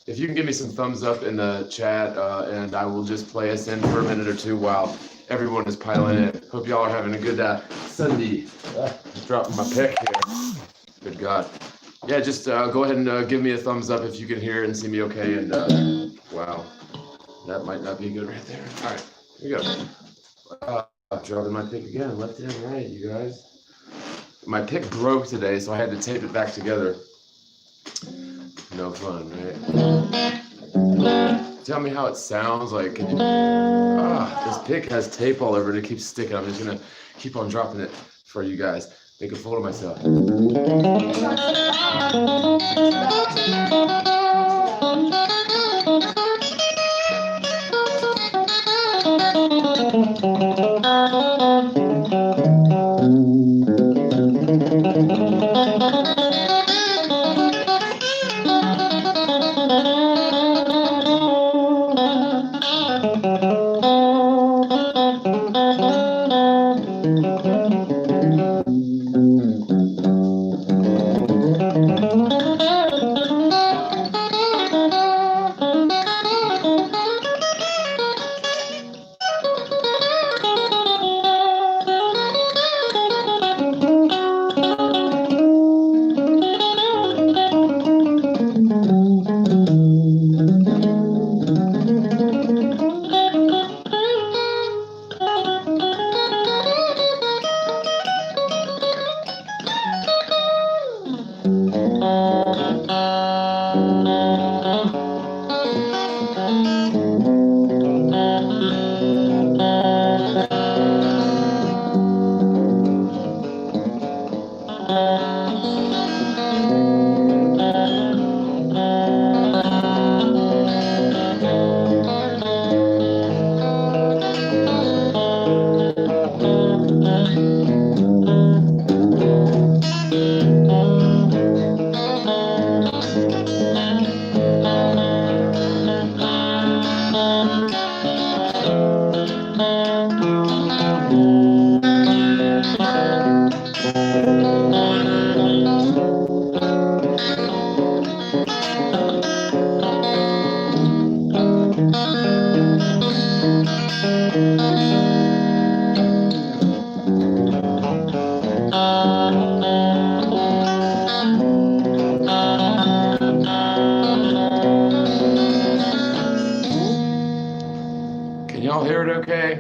if you can give me some thumbs up in the chat, and I will just play us in for a minute or two while everyone is piling in. Hope y'all are having a good Sunday. Dropping my pick here. Good God. Yeah, just go ahead and give me a thumbs up if you can hear and see me okay. And wow, that might not be good right there. All right, here we go. Dropping my pick again, left and right, you guys. My pick broke today, so I had to tape it back together. No fun, right? Tell me how it sounds like. This pick has tape all over it. It keeps sticking. I'm just gonna keep on dropping it for you guys. Make a fool of myself.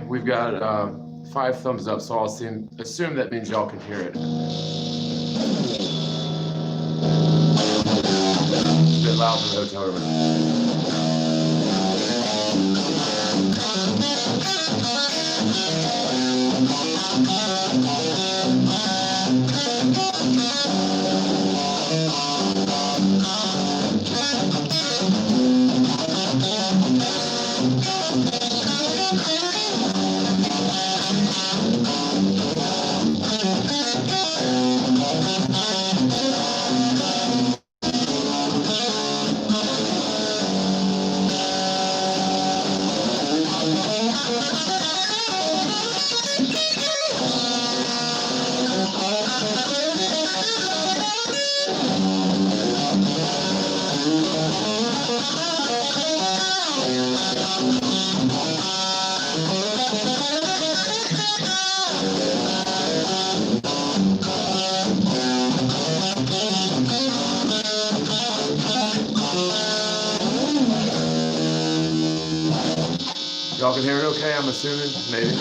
We've got 5 thumbs up, so I'll assume that means y'all can hear it. It's a bit loud for the hotel room. Y'all can hear it okay, I'm assuming? Maybe.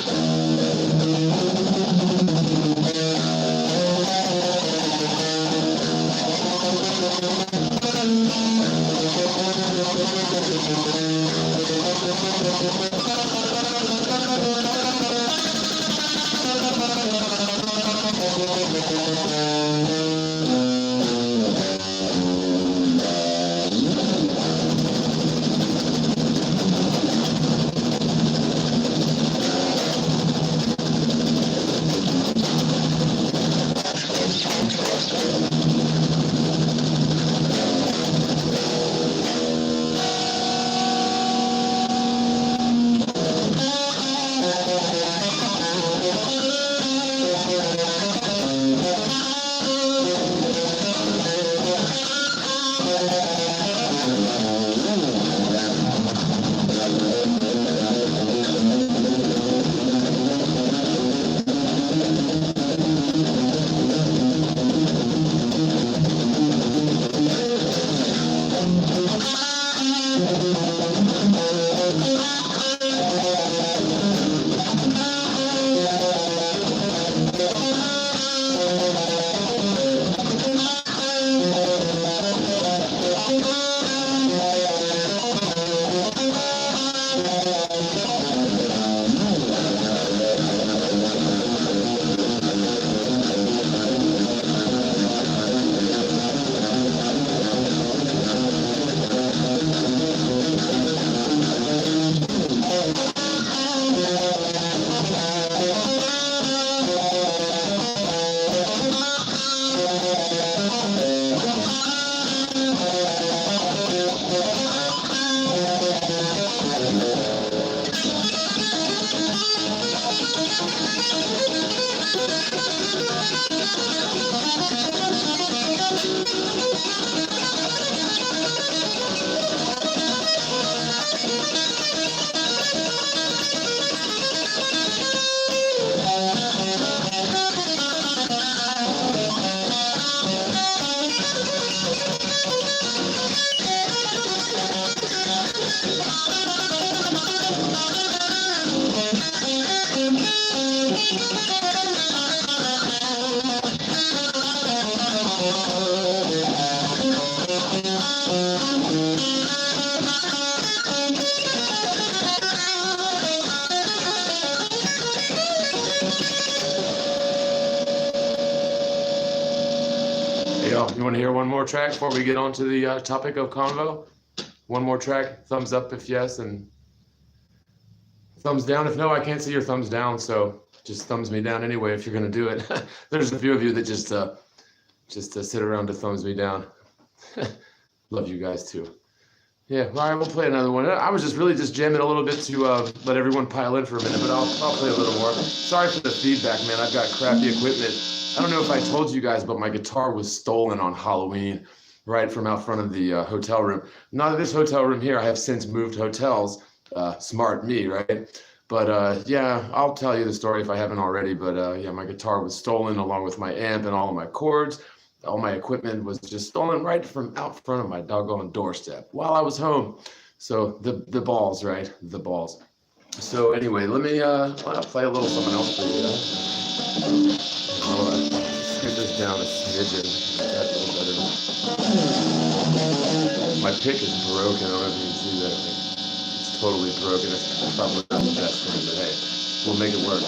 Hey, y'all, you want to hear one more track before we get on to the topic of convo? One more track, thumbs up if yes, and thumbs down if no. I can't see your thumbs down, so just thumbs me down anyway if you're gonna do it. There's a few of you that just sit around to thumbs me down. Love you guys too. Yeah, all right, we'll play another one. I was just jamming a little bit to let everyone pile in for a minute, but I'll play a little more. Sorry for the feedback, man. I've got crappy equipment. I don't know if I told you guys, but my guitar was stolen on Halloween, right from out front of the hotel room. Not at this hotel room here. I have since moved hotels. Smart me, right? But yeah, I'll tell you the story if I haven't already. But yeah, my guitar was stolen along with my amp and all of my cords. All my equipment was just stolen right from out front of my doggone doorstep while I was home. So the balls, right? The balls. So anyway, let me I'll play a little something else for you. I'll scoot this down a smidgen. That's a little better. My pick is broken. I don't know if you can see that. It's totally broken. It's probably not the best thing, but hey, we'll make it work.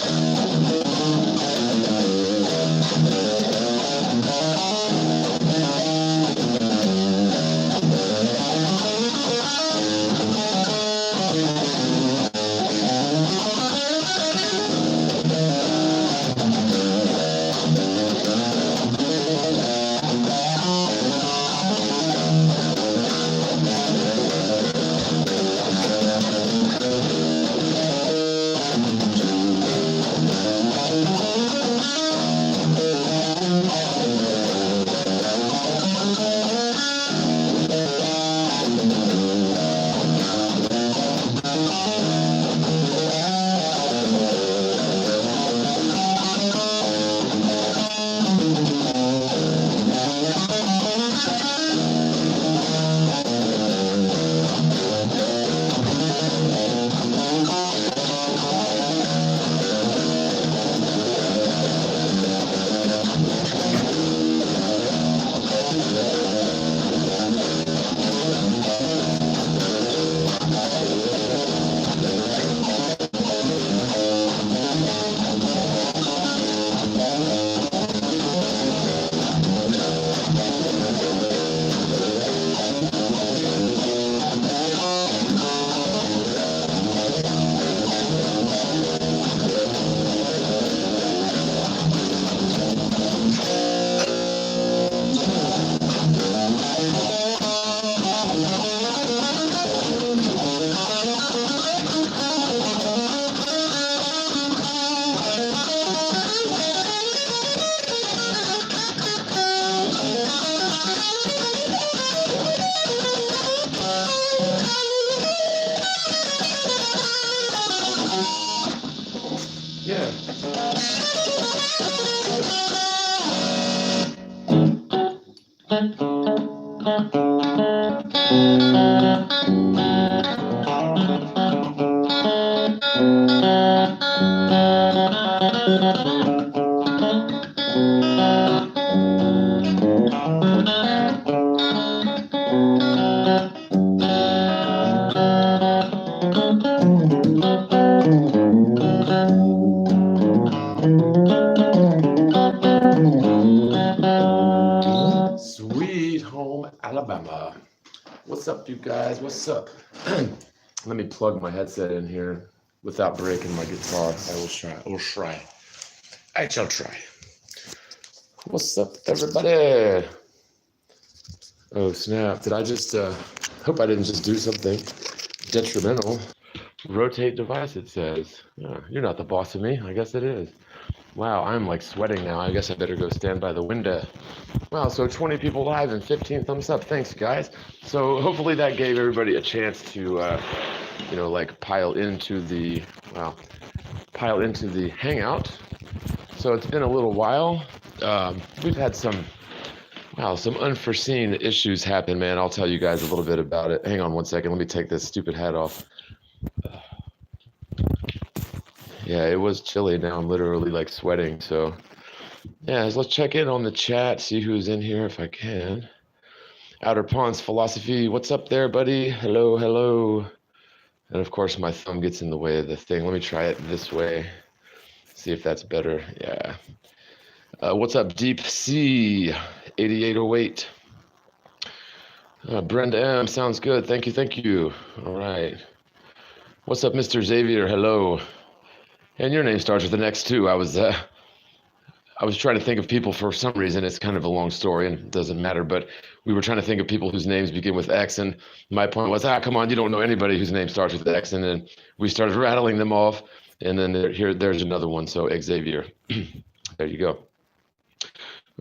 Sweet home Alabama. What's up, you guys? What's up? Let me plug my headset in here without breaking my guitar. I will try. I shall try. What's up, everybody? Oh, snap. Did I just, hope I didn't just do something detrimental. Rotate device, it says. Oh, you're not the boss of me. I guess it is. Wow, I'm like sweating now. I guess I better go stand by the window. Wow, so 20 people live and 15 thumbs up. Thanks, guys. So hopefully that gave everybody a chance to, like pile into the hangout. So it's been a little while. We've had some Wow, some unforeseen issues happen, man. I'll tell you guys a little bit about it. Hang on one second. Let me take this stupid hat off. Yeah, it was chilly. Now I'm literally like sweating. So, yeah, let's check in on the chat, see who's in here if I can. Outer Ponds Philosophy, what's up there, buddy? Hello, hello. And of course, my thumb gets in the way of the thing. Let me try it this way. See if that's better. Yeah. What's up, Deep Sea 8808? Brenda M, sounds good. Thank you, thank you. All right. What's up, Mr. Xavier? Hello. And your name starts with the next two. I was trying to think of people for some reason. It's kind of a long story and it doesn't matter, but we were trying to think of people whose names begin with X, and my point was, come on, you don't know anybody whose name starts with X, and then we started rattling them off, and then there's another one. So Xavier, there you go.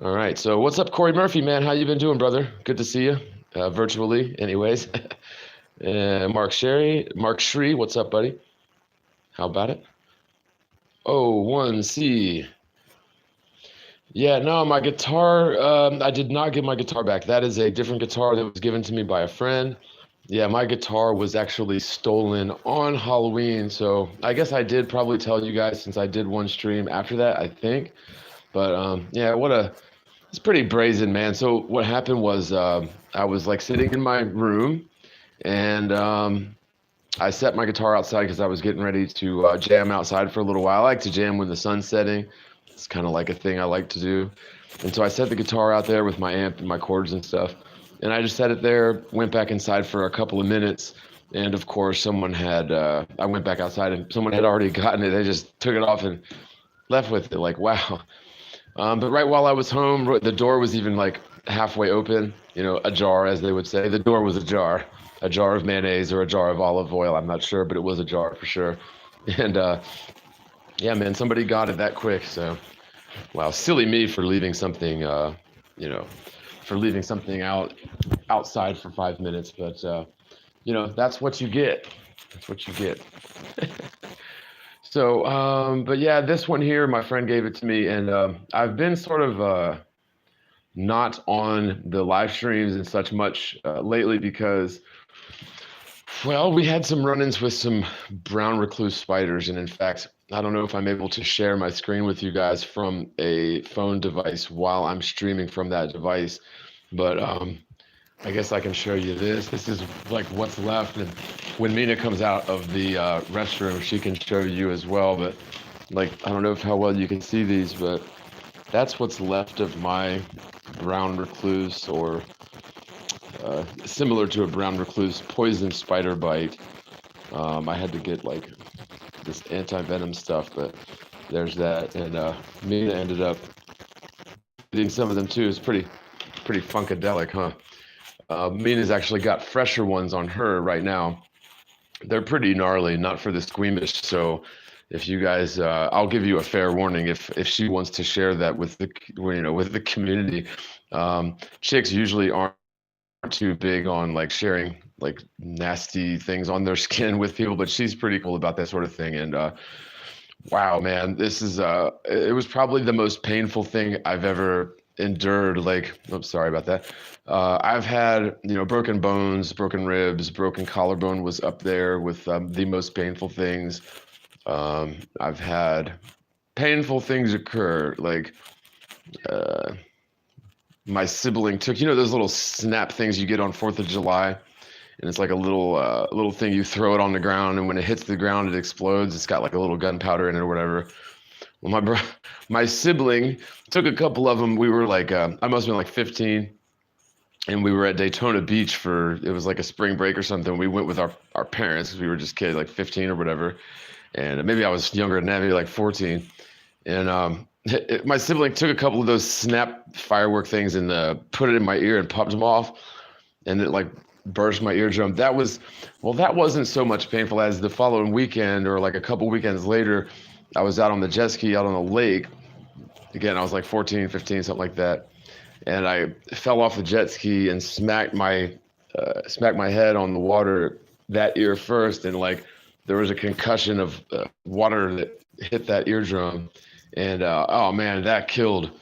All right. So what's up, Corey Murphy, man? How you been doing, brother? Good to see you, virtually, anyways. Mark Shree, what's up, buddy? How about it? Oh, 1C. Yeah, no, my guitar, I did not get my guitar back. That is a different guitar that was given to me by a friend. Yeah, my guitar was actually stolen on Halloween. So I guess I did probably tell you guys since I did one stream after that, I think. But yeah, it's pretty brazen, man. So what happened was I was like sitting in my room and I set my guitar outside because I was getting ready to jam outside for a little while. I like to jam when the sun's setting. It's kind of like a thing I like to do. And so I set the guitar out there with my amp and my chords and stuff. And I just set it there, went back inside for a couple of minutes. And of course, I went back outside and someone had already gotten it. They just took it off and left with it. Like, wow. But right while I was home, the door was even like halfway open, ajar, as they would say. The door was ajar, a jar of mayonnaise or a jar of olive oil. I'm not sure, but it was a jar for sure. And yeah, man, somebody got it that quick. So, wow, silly me for leaving something, outside for 5 minutes. But, that's what you get. That's what you get. So, but yeah, this one here, my friend gave it to me, and I've been sort of not on the live streams and such much lately because, well, we had some run-ins with some brown recluse spiders, and in fact, I don't know if I'm able to share my screen with you guys from a phone device while I'm streaming from that device, but I guess I can show you this. This is like what's left, and when Mina comes out of the restroom, she can show you as well, but like, I don't know how well you can see these, but that's what's left of my brown recluse, or similar to a brown recluse poison spider bite. I had to get like this anti-venom stuff, but there's that. And Mina ended up eating some of them too. It's pretty funkadelic, huh? Mina's actually got fresher ones on her right now. They're pretty gnarly, not for the squeamish. So if you guys, I'll give you a fair warning if she wants to share that with the community. Chicks usually aren't too big on like sharing like nasty things on their skin with people, but she's pretty cool about that sort of thing. And wow, man, this is it was probably the most painful thing I've ever endured. Like, I'm sorry about that. I've had, broken bones, broken ribs, broken collarbone was up there with the most painful things. I've had painful things occur, like my sibling took, those little snap things you get on 4th of July, and it's like a little thing, you throw it on the ground, and when it hits the ground, it explodes. It's got like a little gunpowder in it or whatever. Well, my sibling took a couple of them. We were like, I must have been like 15, and we were at Daytona Beach it was like a spring break or something. We went with our parents because we were just kids, like 15 or whatever. And maybe I was younger than that, maybe like 14. And my sibling took a couple of those snap firework things and put it in my ear and popped them off. And it like burst my eardrum. That wasn't so much painful as the following weekend, or like a couple weekends later, I was out on the jet ski out on the lake. Again, I was like 14, 15, something like that. And I fell off the jet ski and smacked my head on the water, that ear first. And like, there was a concussion of water that hit that eardrum. And oh man, that killed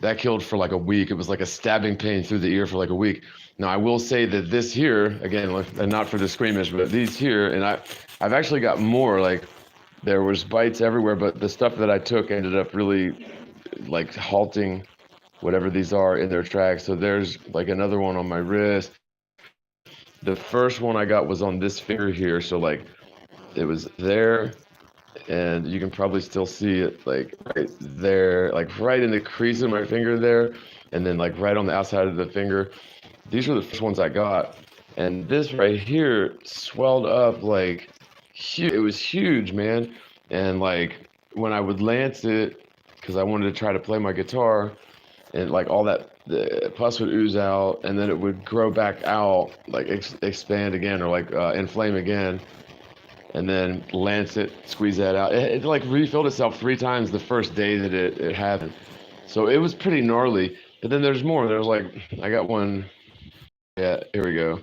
that killed for like a week. It was like a stabbing pain through the ear for like a week. Now I will say that this here, again, and not for the squeamish, but these here, and I've actually got more. Like there was bites everywhere, but the stuff that I took ended up really like halting whatever these are in their tracks. So there's like another one on my wrist. The first one I got was on this finger here. So like it was there, and you can probably still see it like right there, like right in the crease of my finger there, and then like right on the outside of the finger. These were the first ones I got. And this right here swelled up like huge. It was huge, man. And like when I would lance it, because I wanted to try to play my guitar, and like all that the pus would ooze out, and then it would grow back out, like expand again, or like inflame again, and then lance it, squeeze that out. It like refilled itself 3 times the first day that it happened. So it was pretty gnarly. But then there's more. There's like, I got one, yeah, here we go.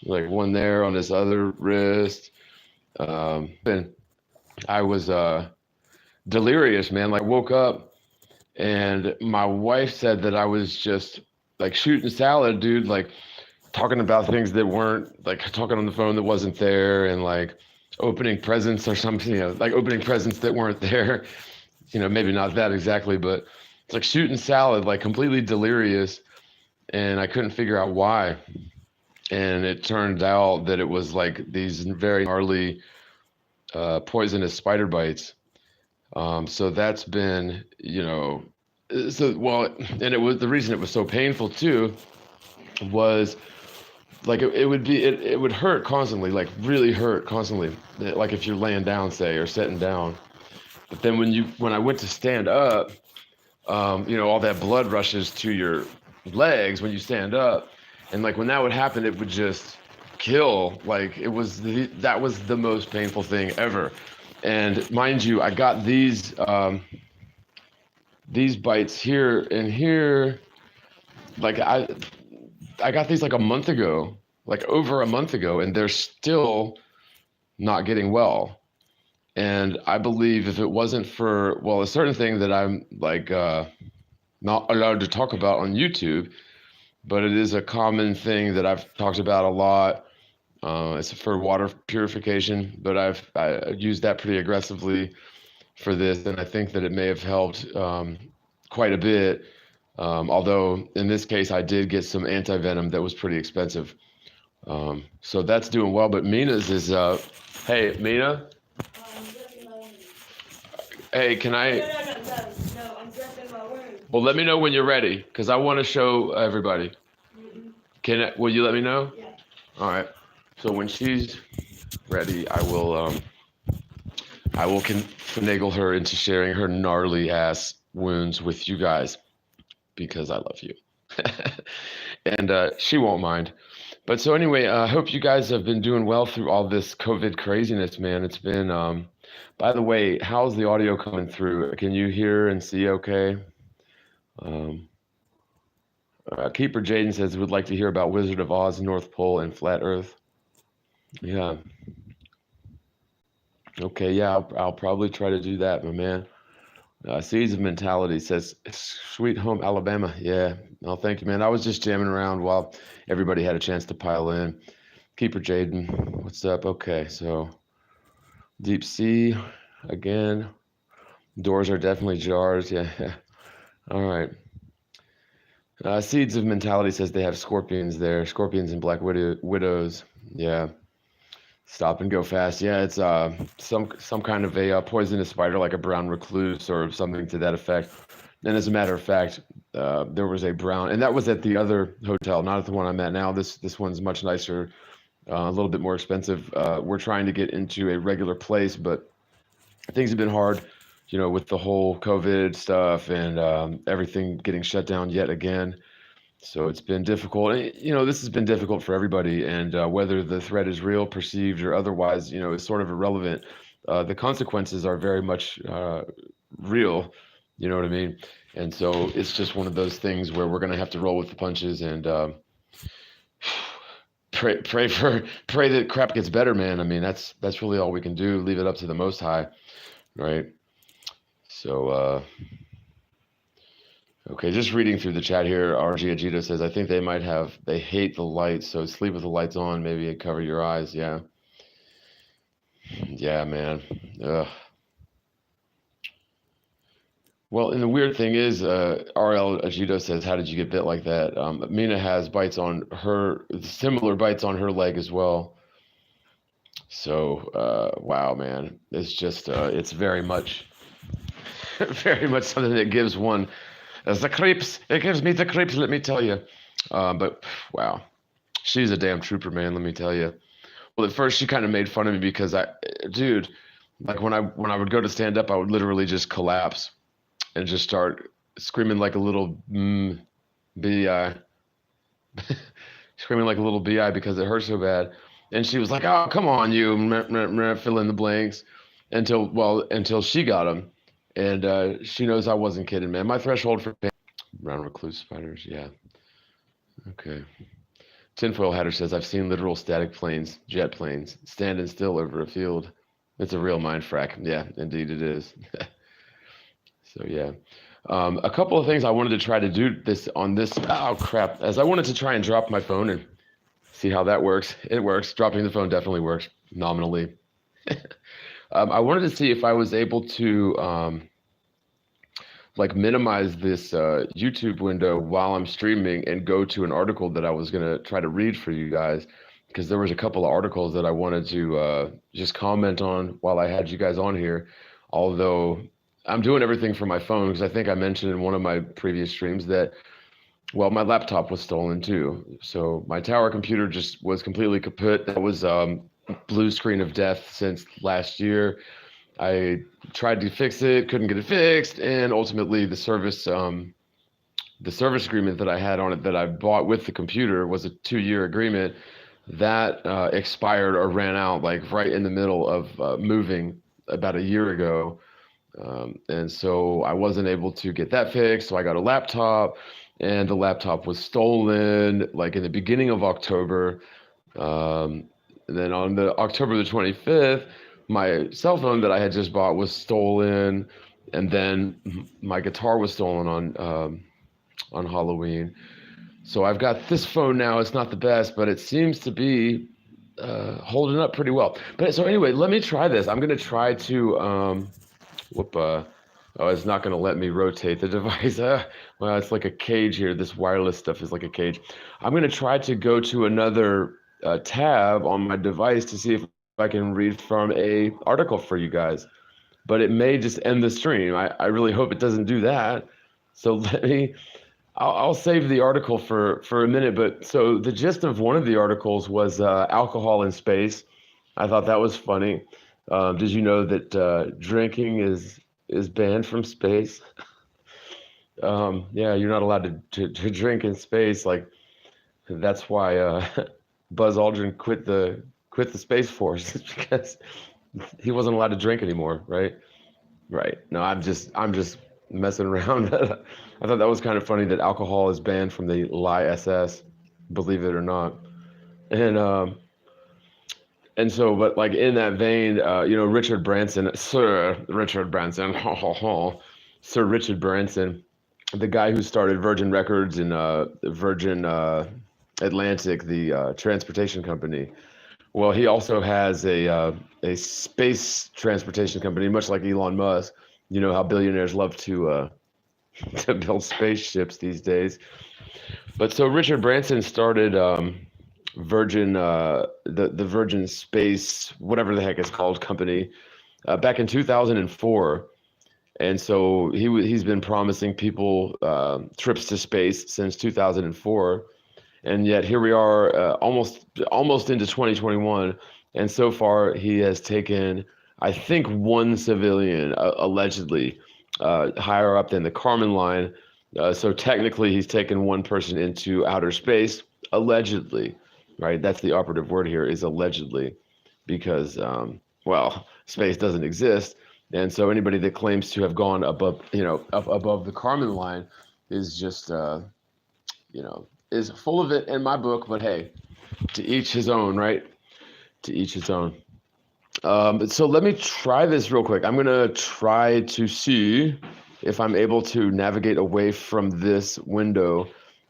Like one there on this other wrist. And I was delirious, man. Like woke up and my wife said that I was just like shooting salad, dude, like talking about things that weren't, like talking on the phone that wasn't there, and like opening presents or something, like opening presents that weren't there. Maybe not that exactly, but it's like shooting salad, like completely delirious. And I couldn't figure out why. And it turned out that it was like these very gnarly poisonous spider bites. So that's been, and it was, the reason it was so painful too was like it would hurt constantly, like really hurt constantly, like if you're laying down, say, or sitting down. But then when I went to stand up, all that blood rushes to your legs when you stand up, and like when that would happen, it would just kill. Like that was the most painful thing ever. And mind you, I got these bites here and here, like I got these like a month ago, like over a month ago, and they're still not getting well. And I believe if it wasn't for, well, a certain thing that I'm like not allowed to talk about on YouTube, but it is a common thing that I've talked about a lot. It's for water purification, but I used that pretty aggressively for this, and I think that it may have helped quite a bit. Although in this case, I did get some anti-venom that was pretty expensive. So that's doing well. But Mina's is, hey, Mina? Hey, can I? No, I'm dressing my room. Well, let me know when you're ready, because I want to show everybody. Will you let me know? Yeah. All right. So when she's ready, I will finagle her into sharing her gnarly ass wounds with you guys, because I love you. And she won't mind. But so anyway, I hope you guys have been doing well through all this COVID craziness, man. It's been, by the way, how's the audio coming through? Can you hear and see okay? Keeper Jaden says, would like to hear about Wizard of Oz, North Pole, and Flat Earth. Yeah. Okay, yeah, I'll probably try to do that, my man. Seeds of Mentality says, Sweet Home Alabama. Yeah, no, thank you, man. I was just jamming around while everybody had a chance to pile in. Keeper Jaden, what's up? Okay, so Deep Sea again. Doors are definitely jars. Yeah. All right. Seeds of Mentality says they have scorpions there. Scorpions and black widows. Yeah. Stop and go fast. Yeah, it's some kind of a poisonous spider, like a brown recluse or something to that effect. And as a matter of fact, there was a brown, and that was at the other hotel, not at the one I'm at now. This one's much nicer, a little bit more expensive. We're trying to get into a regular place, but things have been hard, with the whole COVID stuff and everything getting shut down yet again. So it's been difficult. This has been difficult for everybody, and whether the threat is real, perceived, or otherwise, is sort of irrelevant. The consequences are very much real, you know what I mean? And so it's just one of those things where we're going to have to roll with the punches and pray that crap gets better, man. I mean, that's really all we can do. Leave it up to the Most High, right? So Okay, just reading through the chat here, RG Ajito says, I think they hate the lights, so sleep with the lights on, maybe cover your eyes. Yeah. Yeah, man. Ugh. Well, and the weird thing is, RL Ajito says, how did you get bit like that? Mina has similar bites on her leg as well. So, wow, man. It's just, it's very much, very much something that gives one the creeps. It gives me the creeps, let me tell you. But wow, she's a damn trooper, man. Let me tell you. Well, at first she kind of made fun of me because dude, like when I would go to stand up, I would literally just collapse and just start screaming like a little bi, screaming like a little bi because it hurt so bad. And she was like, "Oh, come on, you fill in the blanks," until she got them, and she knows I wasn't kidding, man. My threshold for brown recluse spiders, yeah. Okay. Tinfoil Hatter says, I've seen literal static planes, jet planes, standing still over a field. It's a real mind frack. Yeah, indeed it is. So, yeah. A couple of things I wanted to try to do oh, crap. As I wanted to try and drop my phone and see how that works. It works. Dropping the phone definitely works, nominally. I wanted to see if I was able to like minimize this YouTube window while I'm streaming and go to an article that I was gonna try to read for you guys, because there was a couple of articles that I wanted to just comment on while I had you guys on here. Although I'm doing everything from my phone, because I think I mentioned in one of my previous streams that, well, my laptop was stolen too. So my tower computer just was completely kaput. That was blue screen of death since last year. I tried to fix it, couldn't get it fixed, and ultimately the service agreement that I had on it that I bought with the computer was a 2-year agreement that expired or ran out like right in the middle of moving about a year ago, and so I wasn't able to get that fixed. So I got a laptop, and the laptop was stolen like in the beginning of October. And then on the October the 25th, my cell phone that I had just bought was stolen, and then my guitar was stolen on Halloween. So I've got this phone now. It's not the best, but it seems to be holding up pretty well. But so anyway, let me try this. I'm gonna try to oh, it's not gonna let me rotate the device. Well, it's like a cage here. This wireless stuff is like a cage. I'm gonna try to go to another tab on my device to see if I can read from a article for you guys, but it may just end the stream. I really hope it doesn't do that. So I'll save the article for a minute. But so the gist of one of the articles was alcohol in space. I thought that was funny. Did you know that drinking is banned from space? Yeah, you're not allowed to drink in space. Like that's why Buzz Aldrin quit the Space Force because he wasn't allowed to drink anymore, right? Right. No, I'm just messing around. I thought that was kind of funny that alcohol is banned from the Lie SS, believe it or not. And so, but like in that vein, Richard Branson, Sir Richard Branson, Sir Richard Branson, the guy who started Virgin Records and Virgin Atlantic, the transportation company. Well, he also has a space transportation company, much like Elon Musk. You know how billionaires love to build spaceships these days. But so Richard Branson started Virgin, the Virgin Space, whatever the heck it's called, company, back in 2004. And so he's been promising people trips to space since 2004. And yet here we are, almost into 2021, and so far he has taken, I think, one civilian allegedly higher up than the Kármán line. So technically, he's taken one person into outer space allegedly, right? That's the operative word here, is allegedly, because well, space doesn't exist, and so anybody that claims to have gone above, up above the Kármán line is just is full of it in my book. But hey, to each his own, right? To each his own. So let me try this real quick. I'm gonna try to see if I'm able to navigate away from this window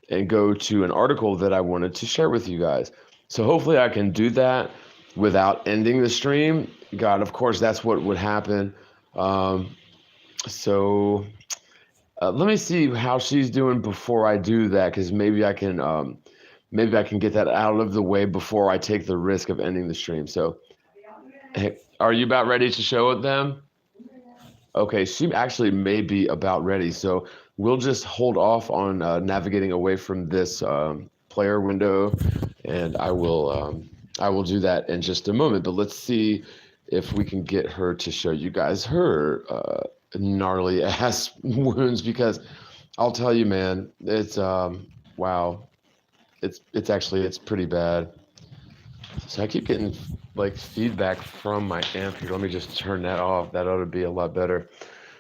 and go to an article that I wanted to share with you guys. So hopefully I can do that without ending the stream. God, of course, that's what would happen. So let me see how she's doing before I do that, because maybe I can get that out of the way before I take the risk of ending the stream. So, hey, are you about ready to show it them? Okay, she actually may be about ready. So we'll just hold off on navigating away from this player window, and I will do that in just a moment. But let's see if we can get her to show you guys her gnarly ass wounds, because I'll tell you, man, it's wow, it's pretty bad. So I keep getting like feedback from my amp here. Let me just turn that off. That ought to be a lot better.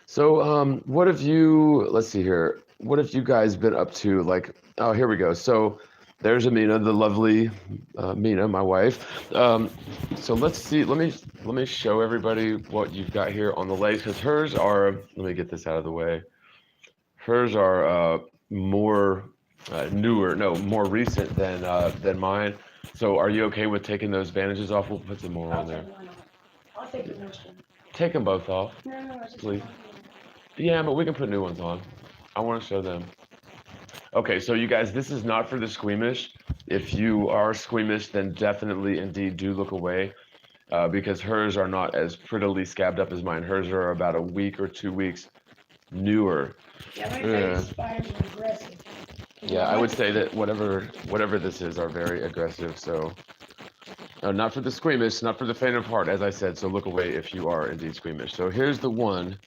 So what have you, let's see here, what have you guys been up to? Like, oh, here we go. So there's Amina, the lovely Mina, my wife. So let's see, let me show everybody what you've got here on the legs, because hers are, let me get this out of the way. Hers are more more recent than mine. So are you okay with taking those bandages off? We'll put some more on there. I'll take the next one. Take them both off, No, please. Yeah, but we can put new ones on. I want to show them. Okay, so you guys, this is not for the squeamish. If you are squeamish, then definitely indeed do look away, because hers are not as prettily scabbed up as mine. Hers are about a week or 2 weeks newer. Yeah, my favorite spiders are aggressive. Yeah, I would say that whatever this is are very aggressive. So, not for the squeamish, not for the faint of heart, as I said. So look away if you are indeed squeamish. So here's the one.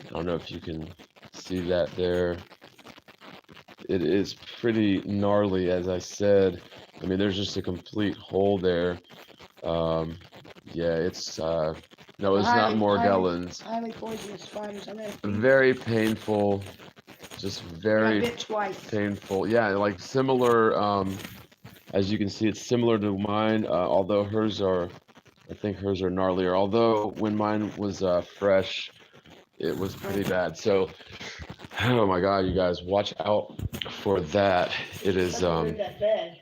I don't know if you can see that there. It is pretty gnarly, as I said. I mean, there's just a complete hole there. Yeah, it's no, it's not Morgellons. Highly poisonous spiders. Very painful, just very bit twice. painful. Yeah, like similar. As you can see, it's similar to mine. Although I think hers are gnarlier. Although when mine was fresh, it was pretty bad. So, oh my God, you guys, watch out for that. It is That bed.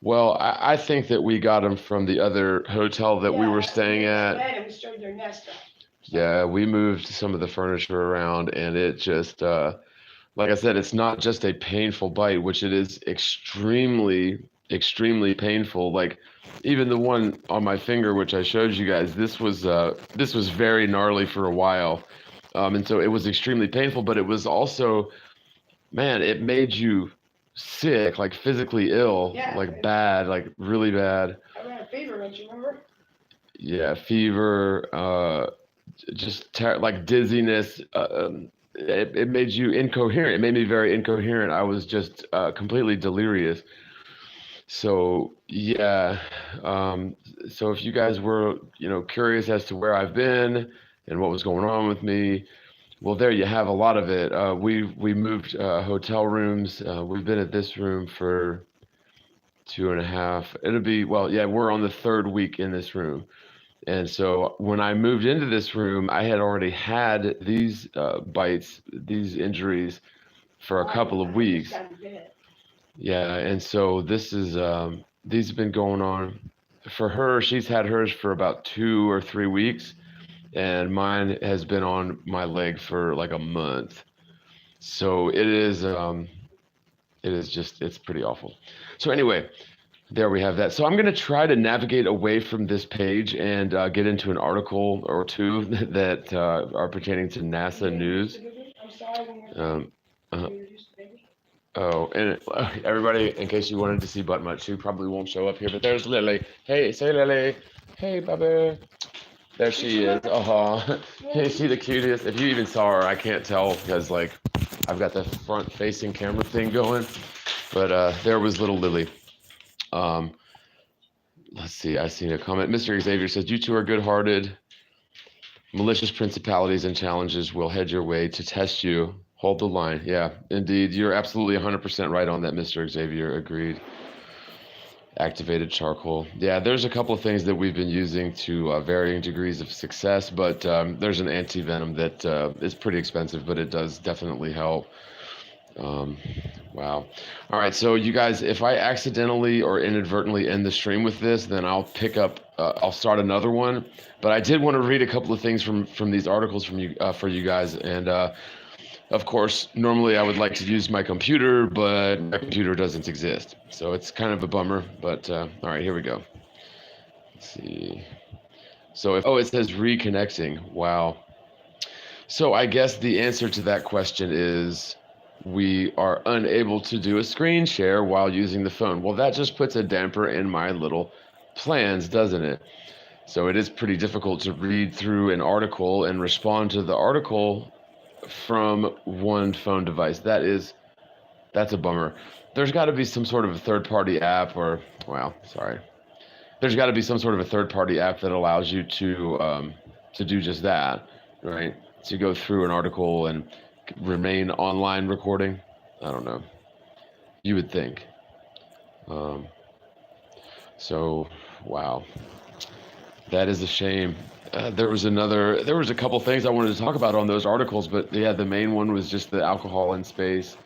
well, I think that we got them from the other hotel that we were staying at. And we stirred their nest up. Yeah, we moved some of the furniture around, and it just, like I said, it's not just a painful bite, which it is extremely, extremely painful. Like even the one on my finger, which I showed you guys, this was very gnarly for a while, and so it was extremely painful. But it was also, man, it made you sick, like physically ill, like bad, like really bad. I ran a fever, don't you remember? Yeah, fever, just like dizziness. It made you incoherent. It made me very incoherent. I was just completely delirious. So yeah, so if you guys were, curious as to where I've been and what was going on with me, well, there you have a lot of it. We moved hotel rooms. We've been at this room for 2.5. It'll be, well, yeah, we're on the 3rd week in this room. And so when I moved into this room, I had already had these bites, these injuries for a couple of weeks. Yeah, and so this is these have been going on for her. She's had hers for about 2 or 3 weeks, and mine has been on my leg for like a month. So it's pretty awful. So anyway, there we have that. So I'm going to try to navigate away from this page and get into an article or two that are pertaining to NASA news. Oh, and everybody, in case you wanted to see Butt Mutt, she probably won't show up here, but there's Lily. Hey, say Lily. Hey, Bubba. There she is. Is she the cutest? If you even saw her, I can't tell because, like, I've got the front-facing camera thing going. But there was little Lily. Let's see. I seen a comment. Mr. Xavier says, "You two are good-hearted. Malicious principalities and challenges will head your way to test you. Hold the line." Yeah, indeed. You're absolutely 100% right on that, Mr. Xavier. Agreed. Activated charcoal. Yeah, there's a couple of things that we've been using to varying degrees of success, but there's an anti-venom that is pretty expensive, but it does definitely help. Um, wow. All right, so you guys, if I accidentally or inadvertently end the stream with this, then I'll pick up, I'll start another one. But I did want to read a couple of things from these articles from you for you guys, and of course, normally I would like to use my computer, but my computer doesn't exist. So it's kind of a bummer, but all right, here we go. Let's see. So oh, it says reconnecting. Wow. So I guess the answer to that question is we are unable to do a screen share while using the phone. Well, that just puts a damper in my little plans, doesn't it? So it is pretty difficult to read through an article and respond to the article from one phone device. That's a bummer. There's got to be some sort of a third-party app, or well, sorry. There's got to be some sort of a third-party app that allows you to do just that, right? To go through an article and remain online recording. I don't know. You would think. Um, so, wow, that is a shame. There was a couple things I wanted to talk about on those articles, but yeah, the main one was just the alcohol in space,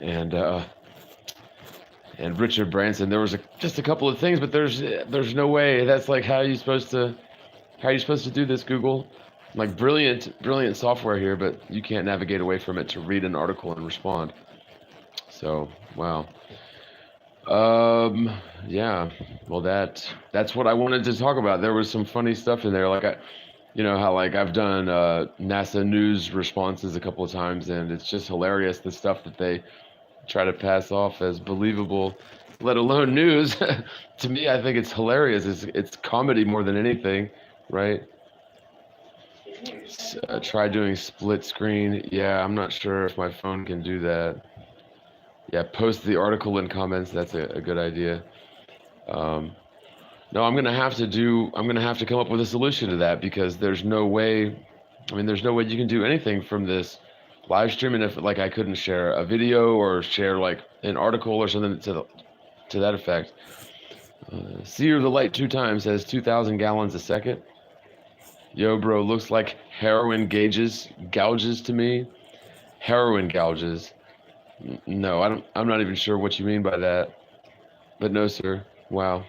and Richard Branson. There was just a couple of things, but there's no way. That's like how are you supposed to do this, Google? Like brilliant software here, but you can't navigate away from it to read an article and respond. So wow. Yeah. Well, that's what I wanted to talk about. There was some funny stuff in there, like you know how like I've done NASA news responses a couple of times, and it's just hilarious the stuff that they try to pass off as believable, let alone news. To me, I think it's hilarious. It's comedy more than anything, right? Try doing split screen. Yeah, I'm not sure if my phone can do that. Yeah, post the article in comments. That's a good idea. Um, no, I'm gonna have to come up with a solution to that because there's no way. I mean, there's no way you can do anything from this live stream, and if like I couldn't share a video or share like an article or something to that effect. Seer the light 2 times says 2,000 gallons a second. Yo, bro, looks like heroin gouges to me. Heroin gouges. No, I'm not even sure what you mean by that. But no, sir. Wow.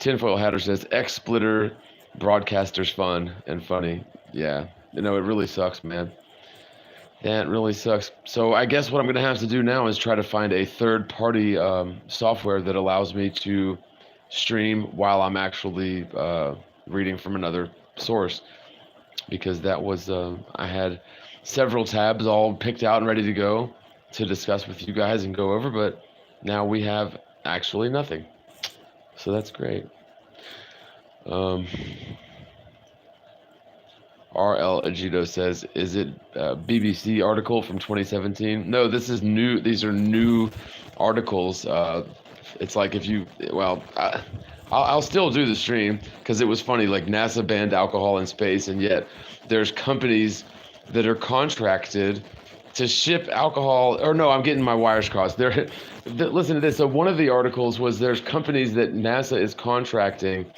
Tinfoil Hatter says X splitter broadcaster's fun and funny. Yeah. You know, it really sucks, man. That really sucks. So I guess what I'm gonna have to do now is try to find a third-party software that allows me to stream while I'm actually reading from another source, because that was I had several tabs all picked out and ready to go to discuss with you guys and go over, but now we have actually nothing. So that's great. RL Agito says, is it a BBC article from 2017? No, this is new. These are new articles. It's like if you, well, I'll still do the stream because it was funny. Like NASA banned alcohol in space, and yet there's companies that are contracted to ship alcohol. Or no, I'm getting my wires crossed. Listen to this. So one of the articles was there's companies that NASA is contracting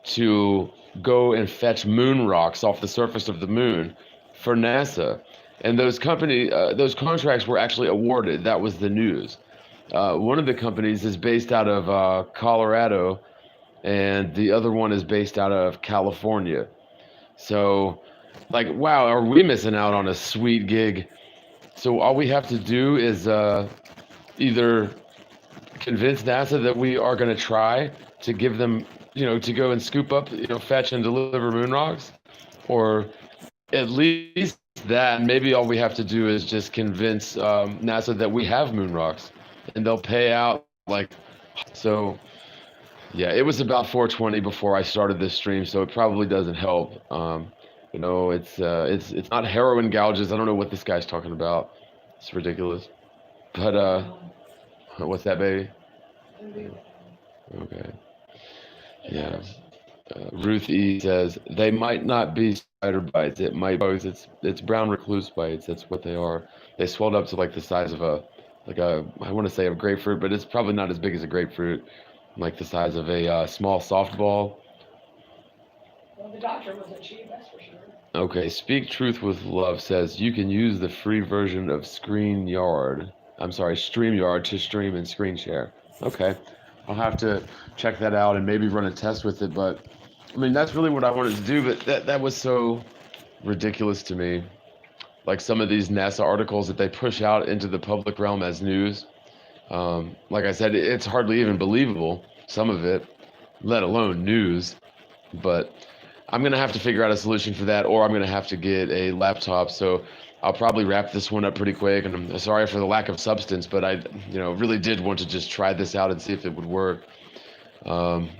to go and fetch moon rocks off the surface of the moon for NASA, and those contracts were actually awarded. That was the news. One of the companies is based out of Colorado, and the other one is based out of California. So, like, wow, are we missing out on a sweet gig? So all we have to do is either convince NASA that we are going to try to give them, to go and scoop up, fetch and deliver moon rocks, or at least that. Maybe all we have to do is just convince NASA that we have moon rocks, and they'll pay out like. So, yeah, it was about 4:20 before I started this stream, so it probably doesn't help. It's not heroin gouges. I don't know what this guy's talking about. It's ridiculous. But what's that, baby? Okay. Yeah. Ruth E says they might not be spider bites. It might be. It's brown recluse bites. That's what they are. They swelled up to like the size of a like I want to say a grapefruit, but it's probably not as big as a grapefruit, like the size of a small softball. Well, the doctor wasn't cheap, that's for sure. Okay, Speak Truth with Love says you can use the free version of StreamYard to stream and screen share. Okay, I'll have to check that out and maybe run a test with it. But I mean, that's really what I wanted to do. But that was so ridiculous to me. Like some of these NASA articles that they push out into the public realm as news. Like I said, it's hardly even believable, some of it, let alone news. But I'm gonna have to figure out a solution for that, or I'm gonna have to get a laptop. So I'll probably wrap this one up pretty quick. And I'm sorry for the lack of substance, but I, really did want to just try this out and see if it would work. Um,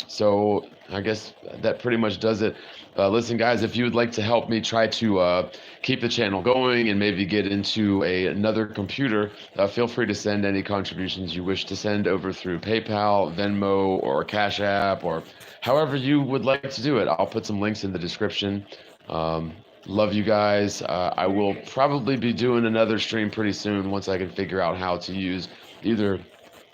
so I guess that pretty much does it. Listen, guys, if you would like to help me try to keep the channel going and maybe get into another computer, feel free to send any contributions you wish to send over through PayPal, Venmo, or Cash App, or however you would like to do it. I'll put some links in the description. Love you guys. I will probably be doing another stream pretty soon once I can figure out how to use either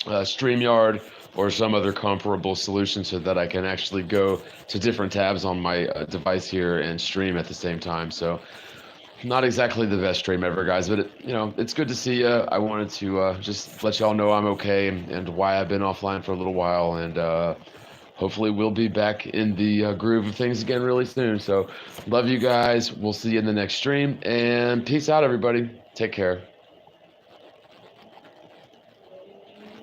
StreamYard or some other comparable solution so that I can actually go to different tabs on my device here and stream at the same time. So not exactly the best stream ever, guys, but it's good to see you. I wanted to just let y'all know I'm okay and why I've been offline for a little while, and hopefully we'll be back in the groove of things again really soon. So love you guys. We'll see you in the next stream, and peace out, everybody. Take care.